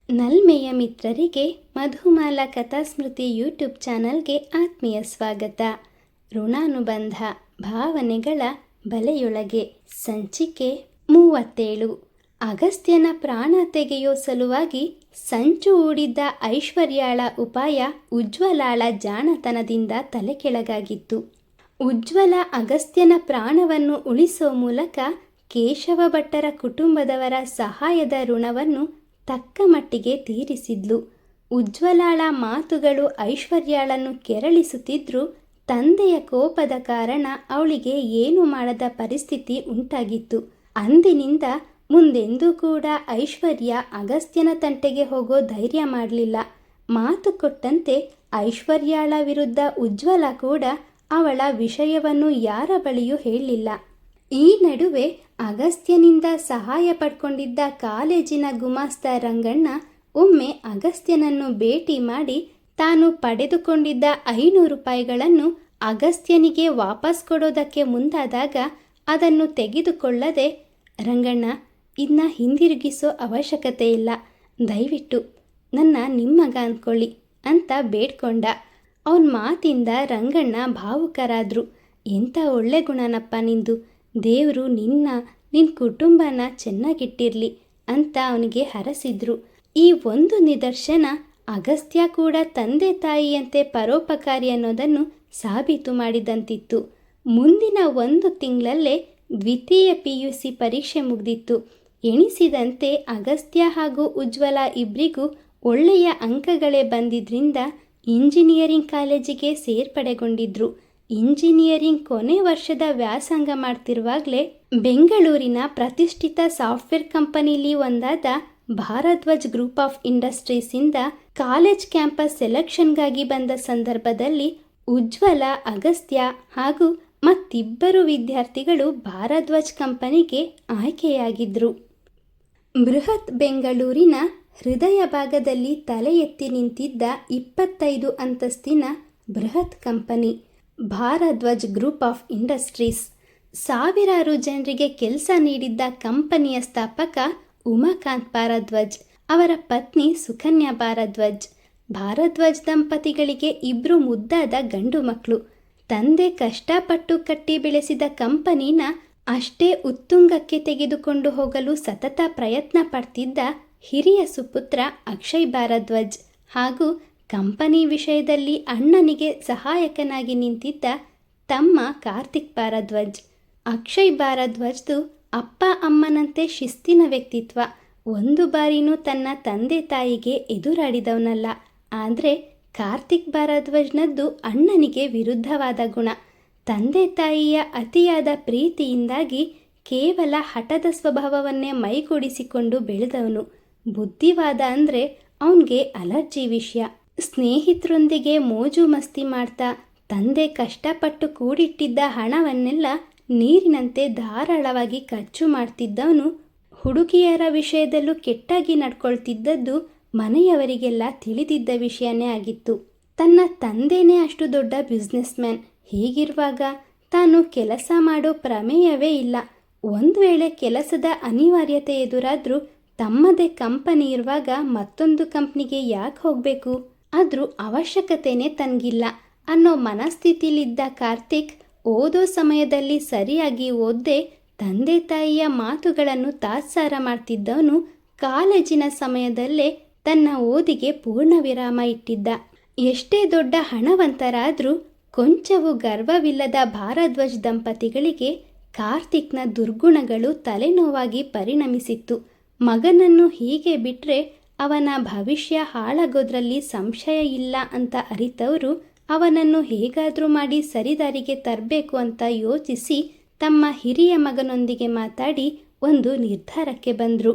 ನಲ್ಮೆಯ ಮಿತ್ರರಿಗೆ ಮಧುಮಾಲ ಕಥಾಸ್ಮೃತಿ ಯೂಟ್ಯೂಬ್ ಚಾನಲ್ಗೆ ಆತ್ಮೀಯ ಸ್ವಾಗತ. ಋಣಾನುಬಂಧ ಭಾವನೆಗಳ ಬಲೆಯೊಳಗೆ ಸಂಚಿಕೆ 37. ಅಗಸ್ತ್ಯನ ಪ್ರಾಣ ತೆಗೆಯೋ ಸಲುವಾಗಿ ಸಂಚು ಹೂಡಿದ್ದ ಐಶ್ವರ್ಯಾಳ ಉಪಾಯ ಉಜ್ವಲಾಳ ಜಾಣತನದಿಂದ ತಲೆಕೆಳಗಾಗಿತ್ತು. ಉಜ್ವಲ ಅಗಸ್ತ್ಯನ ಪ್ರಾಣವನ್ನು ಉಳಿಸೋ ಮೂಲಕ ಕೇಶವ ಭಟ್ಟರ ಕುಟುಂಬದವರ ಸಹಾಯದ ಋಣವನ್ನು ತಕ್ಕ ಮಟ್ಟಿಗೆ ತೀರಿಸಿದ್ಲು. ಉಜ್ವಲಾಳ ಮಾತುಗಳು ಐಶ್ವರ್ಯಾಳನ್ನು ಕೆರಳಿಸುತ್ತಿದ್ರೂ ತಂದೆಯ ಕೋಪದ ಕಾರಣ ಅವಳಿಗೆ ಏನು ಮಾಡದ ಪರಿಸ್ಥಿತಿ ಉಂಟಾಗಿತ್ತು. ಅಂದಿನಿಂದ ಮುಂದೆಂದೂ ಕೂಡ ಐಶ್ವರ್ಯ ಅಗಸ್ತ್ಯನ ತಂಟೆಗೆ ಹೋಗೋ ಧೈರ್ಯ ಮಾಡಲಿಲ್ಲ. ಮಾತು ಕೊಟ್ಟಂತೆ ಐಶ್ವರ್ಯಾಳ ವಿರುದ್ಧ ಉಜ್ವಲ ಕೂಡ ಅವಳ ವಿಷಯವನ್ನು ಯಾರ ಬಳಿಯೂ ಹೇಳಲಿಲ್ಲ. ಈ ನಡುವೆ ಅಗಸ್ತ್ಯನಿಂದ ಸಹಾಯ ಪಡ್ಕೊಂಡಿದ್ದ ಕಾಲೇಜಿನ ಗುಮಾಸ್ತ ರಂಗಣ್ಣ ಒಮ್ಮೆ ಅಗಸ್ತ್ಯನನ್ನು ಭೇಟಿ ಮಾಡಿ ತಾನು ಪಡೆದುಕೊಂಡಿದ್ದ 500 ರೂಪಾಯಿಗಳನ್ನು ಅಗಸ್ತ್ಯನಿಗೆ ವಾಪಸ್ ಕೊಡೋದಕ್ಕೆ ಮುಂದಾದಾಗ ಅದನ್ನು ತೆಗೆದುಕೊಳ್ಳದೆ, ರಂಗಣ್ಣ, ಇದನ್ನ ಹಿಂದಿರುಗಿಸೋ ಅವಶ್ಯಕತೆ ಇಲ್ಲ, ದಯವಿಟ್ಟು ನನ್ನ ನಿಮ್ಮಗ ಅಂದ್ಕೊಳ್ಳಿ ಅಂತ ಬೇಡ್ಕೊಂಡ. ಅವನ ಮಾತಿಂದ ರಂಗಣ್ಣ ಭಾವುಕರಾದ್ರು. ಎಂಥ ಒಳ್ಳೆ ಗುಣನಪ್ಪ ನಿಂದು, ದೇವರು ನಿನ್ನ ಕುಟುಂಬನ ಚೆನ್ನಾಗಿಟ್ಟಿರಲಿ ಅಂತ ಅವನಿಗೆ ಹರಸಿದ್ರು. ಈ ಒಂದು ನಿದರ್ಶನ ಅಗಸ್ತ್ಯ ಕೂಡ ತಂದೆ ತಾಯಿಯಂತೆ ಪರೋಪಕಾರಿ ಅನ್ನೋದನ್ನು ಸಾಬೀತು ಮಾಡಿದಂತಿತ್ತು. ಮುಂದಿನ 1 ತಿಂಗಳಲ್ಲೇ ದ್ವಿತೀಯ PUC ಪರೀಕ್ಷೆ ಮುಗಿದಿತ್ತು. ಎಣಿಸಿದಂತೆ ಅಗಸ್ತ್ಯ ಹಾಗೂ ಉಜ್ವಲ ಇಬ್ಬರಿಗೂ ಒಳ್ಳೆಯ ಅಂಕಗಳೇ ಬಂದಿದ್ದರಿಂದ ಇಂಜಿನಿಯರಿಂಗ್ ಕಾಲೇಜಿಗೆ ಸೇರ್ಪಡೆಗೊಂಡಿದ್ರು. ಇಂಜಿನಿಯರಿಂಗ್ ಕೊನೆ ವರ್ಷದ ವ್ಯಾಸಂಗ ಮಾಡ್ತಿರುವಾಗಲೇ ಬೆಂಗಳೂರಿನ ಪ್ರತಿಷ್ಠಿತ ಸಾಫ್ಟ್ವೇರ್ ಕಂಪನಿಲಿ ಒಂದಾದ ಭಾರದ್ವಾಜ್ ಗ್ರೂಪ್ ಆಫ್ ಇಂಡಸ್ಟ್ರೀಸಿಂದ ಕಾಲೇಜ್ ಕ್ಯಾಂಪಸ್ ಸೆಲೆಕ್ಷನ್ಗಾಗಿ ಬಂದ ಸಂದರ್ಭದಲ್ಲಿ ಉಜ್ವಲ, ಅಗಸ್ತ್ಯ ಹಾಗೂ ಮತ್ತಿಬ್ಬರು ವಿದ್ಯಾರ್ಥಿಗಳು ಭಾರದ್ವಾಜ್ ಕಂಪನಿಗೆ ಆಯ್ಕೆಯಾಗಿದ್ದರು. ಬೃಹತ್ ಬೆಂಗಳೂರಿನ ಹೃದಯ ಭಾಗದಲ್ಲಿ ತಲೆ ಎತ್ತಿ ನಿಂತಿದ್ದ 25 ಅಂತಸ್ತಿನ ಬೃಹತ್ company Bharadwaj group of industries. ಸಾವಿರಾರು ಜನರಿಗೆ ಕೆಲಸ ನೀಡಿದ್ದ ಕಂಪನಿಯ ಸ್ಥಾಪಕ ಉಮಾಕಾಂತ್ ಭಾರದ್ವಾಜ್, ಅವರ ಪತ್ನಿ ಸುಕನ್ಯಾ ಭಾರದ್ವಾಜ್. ಭಾರದ್ವಾಜ್ ದಂಪತಿಗಳಿಗೆ 2 ಮುದ್ದಾದ ಗಂಡು ಮಕ್ಕಳು. ತಂದೆ ಕಷ್ಟಪಟ್ಟು ಕಟ್ಟಿ ಬೆಳೆಸಿದ ಕಂಪನಿನ ಅಷ್ಟೇ ಉತ್ತುಂಗಕ್ಕೆ ತೆಗೆದುಕೊಂಡು ಹೋಗಲು ಸತತ ಪ್ರಯತ್ನ ಪಡ್ತಿದ್ದ ಹಿರಿಯ ಸುಪುತ್ರ ಅಕ್ಷಯ್ ಭಾರದ್ವಾಜ್ ಹಾಗೂ ಕಂಪನಿ ವಿಷಯದಲ್ಲಿ ಅಣ್ಣನಿಗೆ ಸಹಾಯಕನಾಗಿ ನಿಂತಿದ್ದ ತಮ್ಮ ಕಾರ್ತಿಕ್ ಭಾರದ್ವಾಜ್. ಅಕ್ಷಯ್ ಭಾರದ್ವಾಜ್ದು ಅಪ್ಪ ಅಮ್ಮನಂತೆ ಶಿಸ್ತಿನ ವ್ಯಕ್ತಿತ್ವ. ಒಂದು ಬಾರಿನೂ ತನ್ನ ತಂದೆ ತಾಯಿಗೆ ಎದುರಾಡಿದವನಲ್ಲ. ಆದರೆ ಕಾರ್ತಿಕ್ ಭಾರದ್ವಾಜ್ನದ್ದು ಅಣ್ಣನಿಗೆ ವಿರುದ್ಧವಾದ ಗುಣ. ತಂದೆ ತಾಯಿಯ ಅತಿಯಾದ ಪ್ರೀತಿಯಿಂದಾಗಿ ಕೇವಲ ಹಠದ ಸ್ವಭಾವವನ್ನೇ ಮೈಗೂಡಿಸಿಕೊಂಡು ಬೆಳೆದವನು. ಬುದ್ಧಿವಾದ ಅಂದರೆ ಅವನಿಗೆ ಅಲರ್ಜಿ ವಿಷಯ. ಸ್ನೇಹಿತರೊಂದಿಗೆ ಮೋಜು ಮಸ್ತಿ ಮಾಡ್ತಾ ತಂದೆ ಕಷ್ಟಪಟ್ಟು ಕೂಡಿಟ್ಟಿದ್ದ ಹಣವನ್ನೆಲ್ಲ ನೀರಿನಂತೆ ಧಾರಾಳವಾಗಿ ಖರ್ಚು ಮಾಡ್ತಿದ್ದವನು. ಹುಡುಗಿಯರ ವಿಷಯದಲ್ಲೂ ಕೆಟ್ಟಾಗಿ ನಡ್ಕೊಳ್ತಿದ್ದದ್ದು ಮನೆಯವರಿಗೆಲ್ಲ ತಿಳಿದಿದ್ದ ವಿಷಯನೇ ಆಗಿತ್ತು. ತನ್ನ ತಂದೆನೇ ಅಷ್ಟು ದೊಡ್ಡ ಬಿಸ್ನೆಸ್ ಮ್ಯಾನ್. ಹೀಗಿರುವಾಗ ತಾನು ಕೆಲಸ ಮಾಡೋ ಪ್ರಮೇಯವೇ ಇಲ್ಲ. ಒಂದು ವೇಳೆ ಕೆಲಸದ ಅನಿವಾರ್ಯತೆ ಎದುರಾದರೂ ತಮ್ಮದೇ ಕಂಪನಿ ಇರುವಾಗ ಮತ್ತೊಂದು ಕಂಪ್ನಿಗೆ ಯಾಕೆ ಹೋಗಬೇಕು, ಆದರೂ ಅವಶ್ಯಕತೆನೇ ತನಗಿಲ್ಲ ಅನ್ನೋ ಮನಸ್ಥಿತಿಲಿದ್ದ ಕಾರ್ತಿಕ್ ಓದೋ ಸಮಯದಲ್ಲಿ ಸರಿಯಾಗಿ ಓದದೆ ತಂದೆ ತಾಯಿಯ ಮಾತುಗಳನ್ನು ತಾತ್ಸಾರ ಮಾಡ್ತಿದ್ದವನು ಕಾಲೇಜಿನ ಸಮಯದಲ್ಲೇ ತನ್ನ ಓದಿಗೆ ಪೂರ್ಣ ವಿರಾಮ ಇಟ್ಟಿದ್ದ. ಎಷ್ಟೇ ದೊಡ್ಡ ಹಣವಂತರಾದರೂ ಕೊಂಚವೂ ಗರ್ವವಿಲ್ಲದ ಭಾರದ್ವಾಜ್ ದಂಪತಿಗಳಿಗೆ ಕಾರ್ತಿಕ್ನ ದುರ್ಗುಣಗಳು ತಲೆನೋವಾಗಿ ಪರಿಣಮಿಸಿತ್ತು. ಮಗನನ್ನು ಹೀಗೆ ಬಿಟ್ಟರೆ ಅವನ ಭವಿಷ್ಯ ಹಾಳಾಗೋದ್ರಲ್ಲಿ ಸಂಶಯ ಇಲ್ಲ ಅಂತ ಅರಿತವರು ಅವನನ್ನು ಹೇಗಾದರೂ ಮಾಡಿ ಸರಿದಾರಿಗೆ ತರಬೇಕು ಅಂತ ಯೋಚಿಸಿ ತಮ್ಮ ಹಿರಿಯ ಮಗನೊಂದಿಗೆ ಮಾತಾಡಿ ಒಂದು ನಿರ್ಧಾರಕ್ಕೆ ಬಂದರು.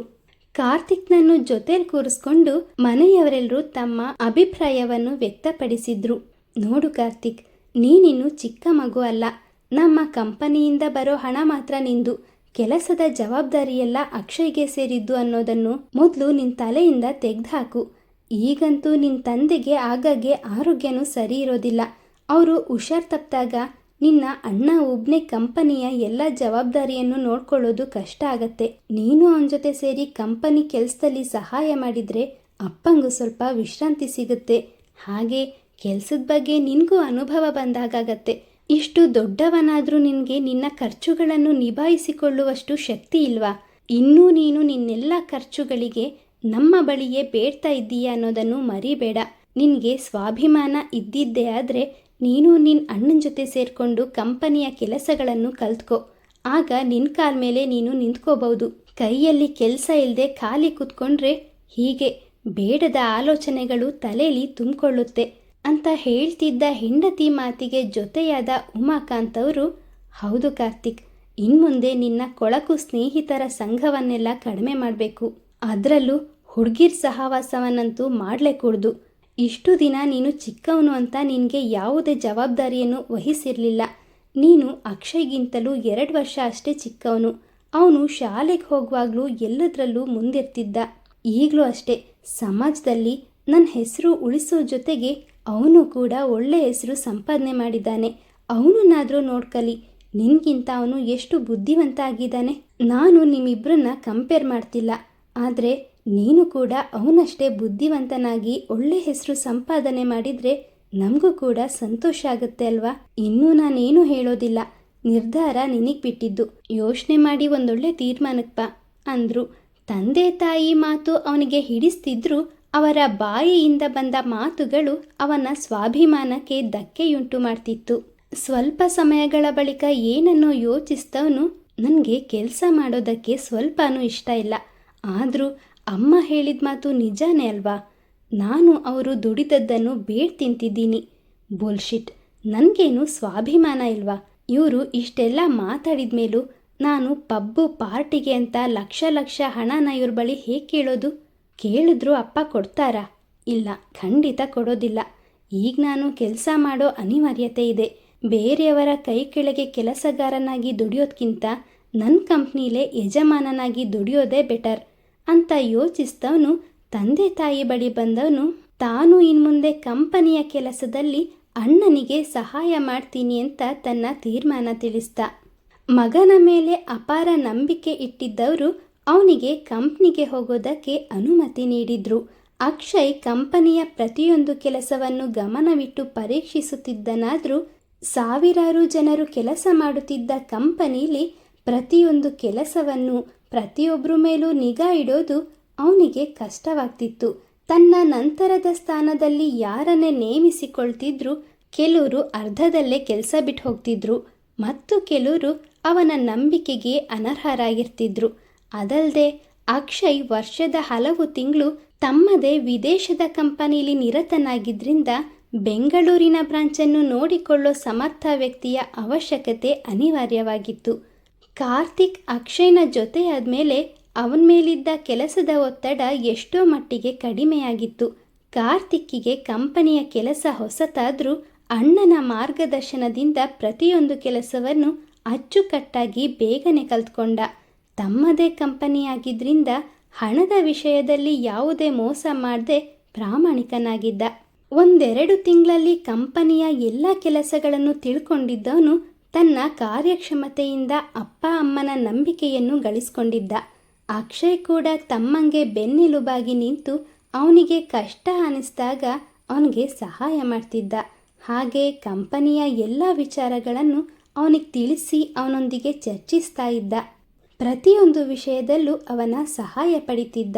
ಕಾರ್ತಿಕ್ನನ್ನು ಜೊತೆಲಿ ಕೂರಿಸ್ಕೊಂಡು ಮನೆಯವರೆಲ್ಲರೂ ತಮ್ಮ ಅಭಿಪ್ರಾಯವನ್ನು ವ್ಯಕ್ತಪಡಿಸಿದ್ರು. ನೋಡು ಕಾರ್ತಿಕ್, ನೀನಿನ್ನು ಚಿಕ್ಕ ಮಗು ಅಲ್ಲ. ನಮ್ಮ ಕಂಪನಿಯಿಂದ ಬರೋ ಹಣ ಮಾತ್ರ ನಿಂದು. ಕೆಲಸದ ಜವಾಬ್ದಾರಿಯೆಲ್ಲ ಅಕ್ಷಯ್ಗೆ ಸೇರಿದ್ದು ಅನ್ನೋದನ್ನು ಮೊದಲು ನಿನ್ನ ತಲೆಯಿಂದ ತೆಗೆದುಹಾಕು. ಈಗಂತೂ ನಿನ್ನ ತಂದೆಗೆ ಆಗಾಗ್ಗೆ ಆರೋಗ್ಯನೂ ಸರಿ ಇರೋದಿಲ್ಲ. ಅವರು ಹುಷಾರ್ ತಪ್ಪಿದಾಗ ನಿನ್ನ ಅಣ್ಣ ಒಬ್ಬನೇ ಕಂಪನಿಯ ಎಲ್ಲ ಜವಾಬ್ದಾರಿಯನ್ನು ನೋಡ್ಕೊಳ್ಳೋದು ಕಷ್ಟ ಆಗತ್ತೆ. ನೀನು ಅವನ ಜೊತೆ ಸೇರಿ ಕಂಪನಿ ಕೆಲಸದಲ್ಲಿ ಸಹಾಯ ಮಾಡಿದರೆ ಅಪ್ಪಂಗೂ ಸ್ವಲ್ಪ ವಿಶ್ರಾಂತಿ ಸಿಗುತ್ತೆ. ಹಾಗೆ ಕೆಲಸದ ಬಗ್ಗೆ ನಿನಗೂ ಅನುಭವ ಬಂದಾಗತ್ತೆ. ಇಷ್ಟು ದೊಡ್ಡವನಾದರೂ ನಿನಗೆ ನಿನ್ನ ಖರ್ಚುಗಳನ್ನು ನಿಭಾಯಿಸಿಕೊಳ್ಳುವಷ್ಟು ಶಕ್ತಿ ಇಲ್ವಾ? ಇನ್ನೂ ನೀನು ನಿನ್ನೆಲ್ಲ ಖರ್ಚುಗಳಿಗೆ ನಮ್ಮ ಬಳಿಯೇ ಬೇಡ್ತಾ ಇದ್ದೀಯ ಅನ್ನೋದನ್ನು ಮರಿಬೇಡ. ನಿನಗೆ ಸ್ವಾಭಿಮಾನ ಇದ್ದಿದ್ದೇ ಆದರೆ ನೀನು ನಿನ್ನ ಅಣ್ಣನ ಜೊತೆ ಸೇರಿಕೊಂಡು ಕಂಪನಿಯ ಕೆಲಸಗಳನ್ನು ಕಲ್ತ್ಕೋ. ಆಗ ನಿನ್ನ ಕಾಲ ಮೇಲೆ ನೀನು ನಿಂತ್ಕೋಬಹುದು. ಕೈಯಲ್ಲಿ ಕೆಲಸ ಇಲ್ಲದೆ ಖಾಲಿ ಕೂತ್ಕೊಂಡ್ರೆ ಹೀಗೆ ಬೇಡದ ಆಲೋಚನೆಗಳು ತಲೆಯಲ್ಲಿ ತುಂಬಿಕೊಳ್ಳುತ್ತೆ ಅಂತ ಹೇಳ್ತಿದ್ದ ಹೆಂಡತಿ ಮಾತಿಗೆ ಜೊತೆಯಾದ ಉಮಾಕಾಂತ್ ಅವರು, ಹೌದು ಕಾರ್ತಿಕ್, ಇನ್ಮುಂದೆ ನಿನ್ನ ಕೊಳಕು ಸ್ನೇಹಿತರ ಸಂಘವನ್ನೆಲ್ಲ ಕಡಿಮೆ ಮಾಡಬೇಕು. ಅದರಲ್ಲೂ ಹುಡುಗಿರ್ ಸಹವಾಸವನ್ನಂತೂ ಮಾಡಲೇಕೂಡ್ದು. ಇಷ್ಟು ದಿನ ನೀನು ಚಿಕ್ಕವನು ಅಂತ ನಿನಗೆ ಯಾವುದೇ ಜವಾಬ್ದಾರಿಯನ್ನು ವಹಿಸಿರಲಿಲ್ಲ. ನೀನು ಅಕ್ಷಯ್ಗಿಂತಲೂ 2 ವರ್ಷ ಅಷ್ಟೇ ಚಿಕ್ಕವನು. ಅವನು ಶಾಲೆಗೆ ಹೋಗುವಾಗಲೂ ಎಲ್ಲದರಲ್ಲೂ ಮುಂದಿರ್ತಿದ್ದ. ಈಗಲೂ ಅಷ್ಟೇ ಸಮಾಜದಲ್ಲಿ ನನ್ನ ಹೆಸರು ಉಳಿಸೋ ಜೊತೆಗೆ ಅವನು ಕೂಡ ಒಳ್ಳೆ ಹೆಸರು ಸಂಪಾದನೆ ಮಾಡಿದ್ದಾನೆ. ಅವನನ್ನಾದರೂ ನೋಡ್ಕಲಿ. ನಿನ್ಗಿಂತ ಅವನು ಎಷ್ಟು ಬುದ್ಧಿವಂತ ಆಗಿದ್ದಾನೆ. ನಾನು ನಿಮ್ಮಿಬ್ಬರನ್ನ ಕಂಪೇರ್ ಮಾಡ್ತಿಲ್ಲ, ಆದರೆ ನೀನು ಕೂಡ ಅವನಷ್ಟೇ ಬುದ್ಧಿವಂತನಾಗಿ ಒಳ್ಳೆ ಹೆಸರು ಸಂಪಾದನೆ ಮಾಡಿದರೆ ನಮಗೂ ಕೂಡ ಸಂತೋಷ ಆಗುತ್ತೆ ಅಲ್ವಾ? ಇನ್ನೂ ನಾನೇನು ಹೇಳೋದಿಲ್ಲ, ನಿರ್ಧಾರ ನಿನಗೆ ಬಿಟ್ಟಿದ್ದು. ಯೋಚನೆ ಮಾಡಿ ಒಂದೊಳ್ಳೆ ತೀರ್ಮಾನಕ್ಕೆ ಬಾ ಅಂದರು. ತಂದೆ ತಾಯಿ ಮಾತು ಅವನಿಗೆ ಹಿಡಿಸ್ತಿದ್ರು ಅವರ ಬಾಯಿಯಿಂದ ಬಂದ ಮಾತುಗಳು ಅವನ ಸ್ವಾಭಿಮಾನಕ್ಕೆ ಧಕ್ಕೆಯುಂಟು ಮಾಡ್ತಿತ್ತು. ಸ್ವಲ್ಪ ಸಮಯಗಳ ಬಳಿಕ ಏನನ್ನೋ ಯೋಚಿಸ್ತವನು, ನನಗೆ ಕೆಲಸ ಮಾಡೋದಕ್ಕೆ ಸ್ವಲ್ಪನೂ ಇಷ್ಟ ಇಲ್ಲ. ಆದರೂ ಅಮ್ಮ ಹೇಳಿದ ಮಾತು ನಿಜಾನೇ ಅಲ್ವಾ? ನಾನು ಅವರು ದುಡಿದದ್ದನ್ನು ಬೇಡ್ ತಿಂತಿದ್ದೀನಿ. ಬುಲ್ಶಿಟ್, ನನಗೇನು ಸ್ವಾಭಿಮಾನ ಇಲ್ವಾ? ಇವರು ಇಷ್ಟೆಲ್ಲ ಮಾತಾಡಿದ ಮೇಲೂ ನಾನು ಪಬ್ಬು ಪಾರ್ಟಿಗೆ ಅಂತ ಲಕ್ಷ ಲಕ್ಷ ಹಣನ ಇವ್ರ ಬಳಿ ಹೇಗೆ ಕೇಳೋದು? ಕೇಳಿದ್ರು ಅಪ್ಪ ಕೊಡ್ತಾರಾ? ಇಲ್ಲ, ಖಂಡಿತ ಕೊಡೋದಿಲ್ಲ. ಈಗ ನಾನು ಕೆಲಸ ಮಾಡೋ ಅನಿವಾರ್ಯತೆ ಇದೆ. ಬೇರೆಯವರ ಕೈ ಕೆಳಗೆ ಕೆಲಸಗಾರನಾಗಿ ದುಡಿಯೋದ್ಕಿಂತ ನನ್ನ ಕಂಪ್ನಿಲೇ ಯಜಮಾನನಾಗಿ ದುಡಿಯೋದೇ ಬೆಟರ್ ಅಂತ ಯೋಚಿಸ್ತವನು ತಂದೆ ತಾಯಿ ಬಳಿ ಬಂದವನು ತಾನು ಇನ್ಮುಂದೆ ಕಂಪನಿಯ ಕೆಲಸದಲ್ಲಿ ಅಣ್ಣನಿಗೆ ಸಹಾಯ ಮಾಡ್ತೀನಿ ಅಂತ ತನ್ನ ತೀರ್ಮಾನ ತಿಳಿಸ್ದ. ಮಗನ ಮೇಲೆ ಅಪಾರ ನಂಬಿಕೆ ಇಟ್ಟಿದ್ದವರು ಅವನಿಗೆ ಕಂಪ್ನಿಗೆ ಹೋಗೋದಕ್ಕೆ ಅನುಮತಿ ನೀಡಿದ್ರು. ಅಕ್ಷಯ್ ಕಂಪನಿಯ ಪ್ರತಿಯೊಂದು ಕೆಲಸವನ್ನು ಗಮನವಿಟ್ಟು ಪರೀಕ್ಷಿಸುತ್ತಿದ್ದನಾದರೂ ಸಾವಿರಾರು ಜನರು ಕೆಲಸ ಮಾಡುತ್ತಿದ್ದ ಕಂಪನಿಲಿ ಪ್ರತಿಯೊಂದು ಕೆಲಸವನ್ನು ಪ್ರತಿಯೊಬ್ಬರ ಮೇಲೂ ನಿಗಾ ಇಡೋದು ಅವನಿಗೆ ಕಷ್ಟವಾಗ್ತಿತ್ತು. ತನ್ನ ನಂತರದ ಸ್ಥಾನದಲ್ಲಿ ಯಾರನ್ನೇ ನೇಮಿಸಿಕೊಳ್ತಿದ್ರು, ಕೆಲವರು ಅರ್ಧದಲ್ಲೇ ಕೆಲಸ ಬಿಟ್ಟು ಹೋಗ್ತಿದ್ರು ಮತ್ತು ಕೆಲವರು ಅವನ ನಂಬಿಕೆಗೆ ಅನರ್ಹರಾಗಿರ್ತಿದ್ರು. ಅದಲ್ಲದೆ ಅಕ್ಷಯ್ ವರ್ಷದ ಹಲವು ತಿಂಗಳು ತಮ್ಮದೇ ವಿದೇಶದ ಕಂಪನಿಲಿ ನಿರತನಾಗಿದ್ದರಿಂದ ಬೆಂಗಳೂರಿನ ಬ್ರಾಂಚನ್ನು ನೋಡಿಕೊಳ್ಳೋ ಸಮರ್ಥ ವ್ಯಕ್ತಿಯ ಅವಶ್ಯಕತೆ ಅನಿವಾರ್ಯವಾಗಿತ್ತು. ಕಾರ್ತಿಕ್ ಅಕ್ಷಯ್ನ ಜೊತೆಯಾದ್ಮೇಲೆ ಅವನ ಮೇಲಿದ್ದ ಕೆಲಸದ ಒತ್ತಡ ಎಷ್ಟೋ ಮಟ್ಟಿಗೆ ಕಡಿಮೆಯಾಗಿತ್ತು. ಕಾರ್ತಿಕ್ಕಿಗೆ ಕಂಪನಿಯ ಕೆಲಸ ಹೊಸತಾದರೂ ಅಣ್ಣನ ಮಾರ್ಗದರ್ಶನದಿಂದ ಪ್ರತಿಯೊಂದು ಕೆಲಸವನ್ನು ಅಚ್ಚುಕಟ್ಟಾಗಿ ಬೇಗನೆ ಕಲ್ತ್ಕೊಂಡ. ತಮ್ಮದೇ ಕಂಪನಿಯಾಗಿದ್ದರಿಂದ ಹಣದ ವಿಷಯದಲ್ಲಿ ಯಾವುದೇ ಮೋಸ ಮಾಡದೆ ಪ್ರಾಮಾಣಿಕನಾಗಿದ್ದ. 1-2 ತಿಂಗಳಲ್ಲಿ ಕಂಪನಿಯ ಎಲ್ಲ ಕೆಲಸಗಳನ್ನು ತಿಳ್ಕೊಂಡಿದ್ದವನು ತನ್ನ ಕಾರ್ಯಕ್ಷಮತೆಯಿಂದ ಅಪ್ಪ ಅಮ್ಮನ ನಂಬಿಕೆಯನ್ನು ಗಳಿಸ್ಕೊಂಡಿದ್ದ. ಅಕ್ಷಯ್ ಕೂಡ ತಮ್ಮಂಗೆ ಬೆನ್ನೆಲುಬಾಗಿ ನಿಂತು ಅವನಿಗೆ ಕಷ್ಟ ಅನ್ನಿಸಿದಾಗ ಅವನಿಗೆ ಸಹಾಯ ಮಾಡ್ತಿದ್ದ. ಹಾಗೆ ಕಂಪನಿಯ ಎಲ್ಲ ವಿಚಾರಗಳನ್ನು ಅವನಿಗೆ ತಿಳಿಸಿ ಅವನೊಂದಿಗೆ ಚರ್ಚಿಸ್ತಾ ಇದ್ದ. ಪ್ರತಿಯೊಂದು ವಿಷಯದಲ್ಲೂ ಅವನ ಸಹಾಯ ಪಡಿತಿದ್ದ.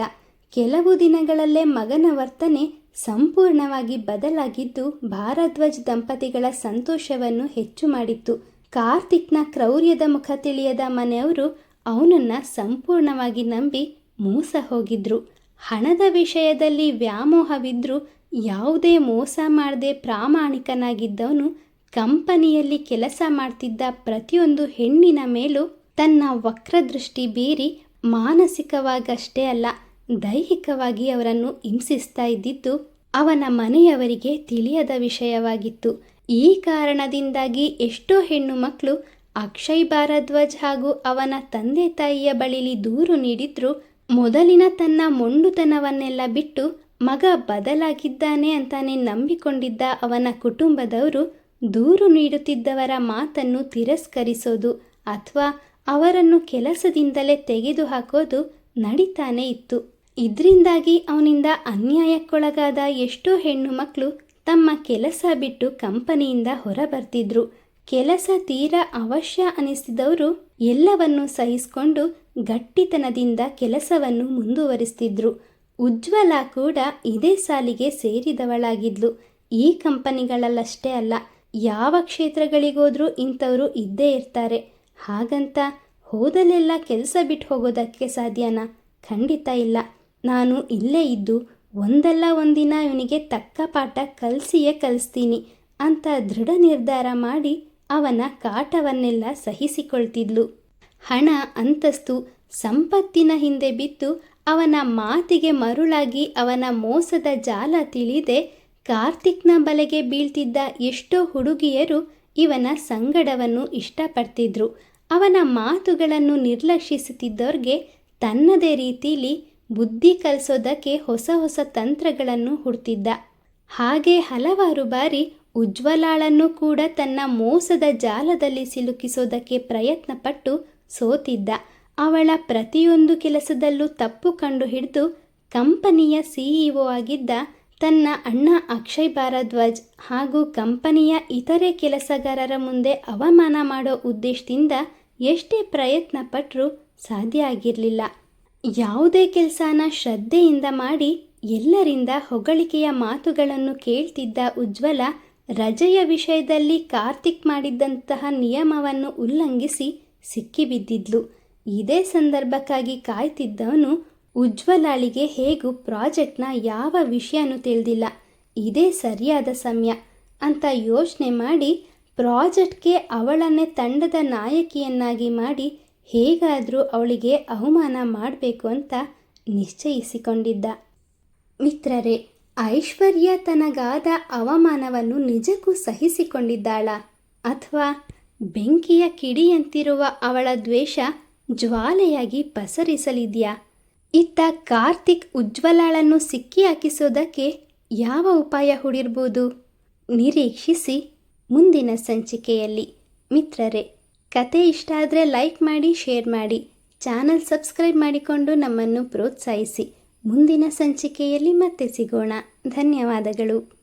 ಕೆಲವು ದಿನಗಳಲ್ಲೇ ಮಗನ ವರ್ತನೆ ಸಂಪೂರ್ಣವಾಗಿ ಬದಲಾಗಿದ್ದು ಭಾರದ್ವಾಜ್ ದಂಪತಿಗಳ ಸಂತೋಷವನ್ನು ಹೆಚ್ಚು ಮಾಡಿತ್ತು. ಕಾರ್ತಿಕ್ನ ಕ್ರೌರ್ಯದ ಮುಖ ತಿಳಿಯದ ಮನೆಯವರು ಅವನನ್ನು ಸಂಪೂರ್ಣವಾಗಿ ನಂಬಿ ಮೋಸ ಹೋಗಿದ್ರು. ಹಣದ ವಿಷಯದಲ್ಲಿ ವ್ಯಾಮೋಹವಿದ್ರೂ ಯಾವುದೇ ಮೋಸ ಮಾಡದೆ ಪ್ರಾಮಾಣಿಕನಾಗಿದ್ದವನು ಕಂಪನಿಯಲ್ಲಿ ಕೆಲಸ ಮಾಡ್ತಿದ್ದ ಪ್ರತಿಯೊಂದು ಹೆಣ್ಣಿನ ಮೇಲೂ ತನ್ನ ವಕ್ರದೃಷ್ಟಿ ಬೀರಿ ಮಾನಸಿಕವಾಗಷ್ಟೇ ಅಲ್ಲ, ದೈಹಿಕವಾಗಿ ಅವರನ್ನು ಹಿಂಸಿಸ್ತಾ ಇದ್ದಿದ್ದು ಅವನ ಮನೆಯವರಿಗೆ ತಿಳಿಯದ ವಿಷಯವಾಗಿತ್ತು. ಈ ಕಾರಣದಿಂದಾಗಿ ಎಷ್ಟೋ ಹೆಣ್ಣು ಮಕ್ಕಳು ಅಕ್ಷಯ್ ಭಾರದ್ವಾಜ್ ಹಾಗೂ ಅವನ ತಂದೆ ತಾಯಿಯ ಬಳಿಲಿ ದೂರು ನೀಡಿದ್ರು. ಮೊದಲಿನ ತನ್ನ ಮೊಂಡುತನವನ್ನೆಲ್ಲ ಬಿಟ್ಟು ಮಗ ಬದಲಾಗಿದ್ದಾನೆ ಅಂತಾನೆ ನಂಬಿಕೊಂಡಿದ್ದ ಅವನ ಕುಟುಂಬದವರು ದೂರು ನೀಡುತ್ತಿದ್ದವರ ಮಾತನ್ನು ತಿರಸ್ಕರಿಸೋದು ಅಥವಾ ಅವರನ್ನು ಕೆಲಸದಿಂದಲೇ ತೆಗೆದುಹಾಕೋದು ನಡೀತಾನೆ ಇತ್ತು. ಇದರಿಂದಾಗಿ ಅವನಿಂದ ಅನ್ಯಾಯಕ್ಕೊಳಗಾದ ಎಷ್ಟೋ ಹೆಣ್ಣು ಮಕ್ಕಳು ತಮ್ಮ ಕೆಲಸ ಬಿಟ್ಟು ಕಂಪನಿಯಿಂದ ಹೊರಬರ್ತಿದ್ರು. ಕೆಲಸ ತೀರಾ ಅವಶ್ಯ ಅನಿಸಿದವರು ಎಲ್ಲವನ್ನೂ ಸಹಿಸಿಕೊಂಡು ಗಟ್ಟಿತನದಿಂದ ಕೆಲಸವನ್ನು ಮುಂದುವರಿಸ್ತಿದ್ರು. ಉಜ್ವಲ ಕೂಡ ಇದೇ ಸಾಲಿಗೆ ಸೇರಿದವಳಾಗಿದ್ಲು. ಈ ಕಂಪನಿಗಳಲ್ಲಷ್ಟೇ ಅಲ್ಲ, ಯಾವ ಕ್ಷೇತ್ರಗಳಿಗೋದ್ರೂ ಇಂಥವರು ಇದ್ದೇ ಇರ್ತಾರೆ. ಹಾಗಂತ ಹೋದಲ್ಲೆಲ್ಲ ಕೆಲಸ ಬಿಟ್ಟು ಹೋಗೋದಕ್ಕೆ ಸಾಧ್ಯನಾ? ಖಂಡಿತ ಇಲ್ಲ. ನಾನು ಇಲ್ಲೇ ಇದ್ದು ಒಂದಲ್ಲ ಒಂದಿನ ಇವನಿಗೆ ತಕ್ಕ ಪಾಠ ಕಲಿಸಿಯೇ ಕಲಿಸ್ತೀನಿ ಅಂತ ದೃಢ ನಿರ್ಧಾರ ಮಾಡಿ ಅವನ ಕಾಟವನ್ನೆಲ್ಲ ಸಹಿಸಿಕೊಳ್ತಿದ್ಲು. ಹಣ, ಅಂತಸ್ತು, ಸಂಪತ್ತಿನ ಹಿಂದೆ ಬಿದ್ದು ಅವನ ಮಾತಿಗೆ ಮರುಳಾಗಿ ಅವನ ಮೋಸದ ಜಾಲ ತಿಳಿದೆ ಕಾರ್ತಿಕ್ನ ಬಲೆಗೆ ಬೀಳ್ತಿದ್ದ ಎಷ್ಟೋ ಹುಡುಗಿಯರು ಇವನ ಸಂಗಡವನ್ನು ಇಷ್ಟಪಡ್ತಿದ್ರು. ಅವನ ಮಾತುಗಳನ್ನು ನಿರ್ಲಕ್ಷಿಸುತ್ತಿದ್ದವ್ರಿಗೆ ತನ್ನದೇ ರೀತಿಲಿ ಬುದ್ಧಿ ಕಲಿಸೋದಕ್ಕೆ ಹೊಸ ಹೊಸ ತಂತ್ರಗಳನ್ನು ಹುಡ್ತಿದ್ದ. ಹಾಗೆ ಹಲವಾರು ಬಾರಿ ಉಜ್ವಲಾಳನ್ನು ಕೂಡ ತನ್ನ ಮೋಸದ ಜಾಲದಲ್ಲಿ ಸಿಲುಕಿಸೋದಕ್ಕೆ ಪ್ರಯತ್ನಪಟ್ಟು ಸೋತಿದ್ದ. ಅವಳ ಪ್ರತಿಯೊಂದು ಕೆಲಸದಲ್ಲೂ ತಪ್ಪು ಕಂಡು ಹಿಡಿದು ಕಂಪನಿಯ CEO ಆಗಿದ್ದ ತನ್ನ ಅಣ್ಣ ಅಕ್ಷಯ್ ಭಾರದ್ವಾಜ್ ಹಾಗೂ ಕಂಪನಿಯ ಇತರೆ ಕೆಲಸಗಾರರ ಮುಂದೆ ಅವಮಾನ ಮಾಡೋ ಉದ್ದೇಶದಿಂದ ಎಷ್ಟೇ ಪ್ರಯತ್ನ ಪಟ್ಟರೂ ಸಾಧ್ಯ ಆಗಿರಲಿಲ್ಲ. ಯಾವುದೇ ಕೆಲಸನ ಶ್ರದ್ಧೆಯಿಂದ ಮಾಡಿ ಎಲ್ಲರಿಂದ ಹೊಗಳಿಕೆಯ ಮಾತುಗಳನ್ನು ಕೇಳ್ತಿದ್ದ ಉಜ್ವಲ ರಜೆಯ ವಿಷಯದಲ್ಲಿ ಕಾರ್ತಿಕ್ ಮಾಡಿದ್ದಂತಹ ನಿಯಮವನ್ನು ಉಲ್ಲಂಘಿಸಿ ಸಿಕ್ಕಿಬಿದ್ದಿದ್ಲು. ಇದೇ ಸಂದರ್ಭಕ್ಕಾಗಿ ಕಾಯ್ತಿದ್ದವನು ಉಜ್ವಲಾಳಿಗೆ ಹೇಗೂ ಪ್ರಾಜೆಕ್ಟ್ನ ಯಾವ ವಿಷಯನೂ ತಿಳಿದಿಲ್ಲ, ಇದೇ ಸರಿಯಾದ ಸಮಯ ಅಂತ ಯೋಚನೆ ಮಾಡಿ ಪ್ರಾಜೆಕ್ಟ್ಗೆ ಅವಳನ್ನೇ ತಂಡದ ನಾಯಕಿಯನ್ನಾಗಿ ಮಾಡಿ ಹೇಗಾದರೂ ಅವಳಿಗೆ ಅವಮಾನ ಮಾಡಬೇಕು ಅಂತ ನಿಶ್ಚಯಿಸಿಕೊಂಡಿದ್ದ. ಮಿತ್ರರೇ, ಐಶ್ವರ್ಯ ತನಗಾದ ಅವಮಾನವನ್ನು ನಿಜಕ್ಕೂ ಸಹಿಸಿಕೊಂಡಿದ್ದಾಳ ಅಥವಾ ಬೆಂಕಿಯ ಕಿಡಿಯಂತಿರುವ ಅವಳ ದ್ವೇಷ ಜ್ವಾಲೆಯಾಗಿ ಪಸರಿಸಲಿದೆಯಾ? ಇತ್ತ ಕಾರ್ತಿಕ್ ಉಜ್ವಲಾಳನ್ನು ಸಿಕ್ಕಿ ಹಾಕಿಸೋದಕ್ಕೆ ಯಾವ ಉಪಾಯ ಹೂಡಿರ್ಬೋದು? ನಿರೀಕ್ಷಿಸಿ ಮುಂದಿನ ಸಂಚಿಕೆಯಲ್ಲಿ. ಮಿತ್ರರೇ, ಕತೆ ಇಷ್ಟ ಆದರೆ ಲೈಕ್ ಮಾಡಿ, ಶೇರ್ ಮಾಡಿ, ಚಾನಲ್ ಸಬ್ಸ್ಕ್ರೈಬ್ ಮಾಡಿಕೊಂಡು ನಮ್ಮನ್ನು ಪ್ರೋತ್ಸಾಹಿಸಿ. ಮುಂದಿನ ಸಂಚಿಕೆಯಲ್ಲಿ ಮತ್ತೆ ಸಿಗೋಣ. ಧನ್ಯವಾದಗಳು.